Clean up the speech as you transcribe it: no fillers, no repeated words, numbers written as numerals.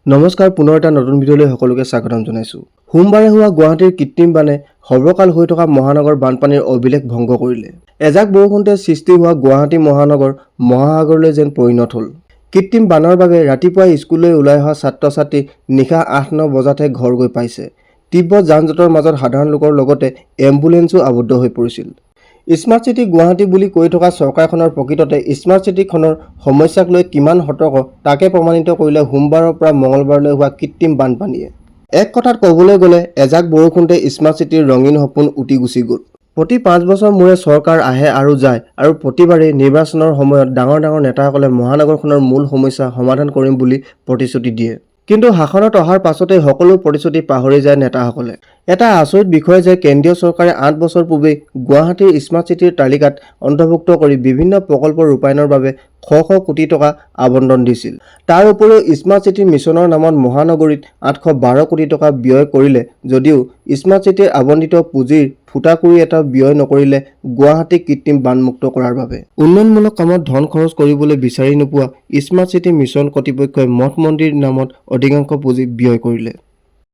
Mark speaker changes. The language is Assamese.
Speaker 1: নমস্কাৰ পুনৰ এটা নতুন ভিডিঅ'লৈ সকলোকে স্বাগতম জনাইছো। সোমবাৰে হোৱা গুৱাহাটীৰ কৃত্ৰিম বানে সৰ্বকাল হৈ থকা মহানগৰ বানপানীৰ অভিলেখ ভংগ কৰিলে। এজাক বৰষুণতে সৃষ্টি হোৱা গুৱাহাটী মহানগৰ মহাসাগৰলৈ যেন পৰিণত হ'ল। কৃত্ৰিম বানৰ বাবে ৰাতিপুৱাই স্কুললৈ ওলাই অহা ছাত্ৰ-ছাত্ৰী নিশা ৮-৯ বজাতহে ঘৰ গৈ পাইছে। তীব্ৰ যান-জঁটৰ মাজত সাধাৰণ লোকৰ লগতে এম্বুলেন্সো আবদ্ধ হৈ পৰিছিল। স্মাৰ্ট চিটি গুৱাহাটী বুলি কৈ থকা চৰকাৰখনৰ প্ৰকৃততে স্মাৰ্ট চিটিখনৰ সমস্যাক লৈ কিমান সতৰ্ক তাকে প্ৰমাণিত কৰিলে সোমবাৰৰ পৰা মঙলবাৰলৈ হোৱা কৃত্ৰিম বানপানীয়ে। এক কথাত ক'বলৈ গ'লে এজাক বৰষুণতে স্মাৰ্ট চিটিৰ ৰঙীন সপোন উটি গুচি গ'ল। প্ৰতি 5 বছৰ মূৰে চৰকাৰ আহে আৰু যায় আৰু প্ৰতিবাৰেই নিৰ্বাচনৰ সময়ত ডাঙৰ নেতাসকলে মহানগৰখনৰ মূল সমস্যা সমাধান কৰিম বুলি প্ৰতিশ্ৰুতি দিয়ে। কিন্তু শাসনত অহাৰ পাছতেই সকলো প্ৰতিশ্ৰুতি পাহৰি যায় নেতাসকলে। এটা আচৰিত বিষয় যে কেন্দ্ৰীয় চৰকাৰে 8 বছৰ পূৰ্বেই গুৱাহাটীৰ স্মাৰ্ট চিটিৰ তালিকাত অন্তৰ্ভুক্ত কৰি বিভিন্ন প্ৰকল্প ৰূপায়ণৰ বাবে শ কোটি টকা আবণ্টন দিছিল। তাৰ উপৰিও স্মাৰ্ট চিটি মিছনৰ নামত মহানগৰীত 812 কোটি টকা ব্যয় কৰিলে যদিও স্মাৰ্ট চিটিৰ আবণ্টিত পুঁজিৰ ফুটাকুৰি এটা ব্যয় নকৰিলে গুৱাহাটীক কৃত্ৰিম বানমুক্ত কৰাৰ বাবে। উন্নয়নমূলক কামত ধন খৰচ কৰিবলৈ বিচাৰি নোপোৱা স্মাৰ্ট চিটি মিছন কৰ্তৃপক্ষই মঠ মন্দিৰ নামত অধিকাংশ পুঁজি ব্যয় কৰিলে।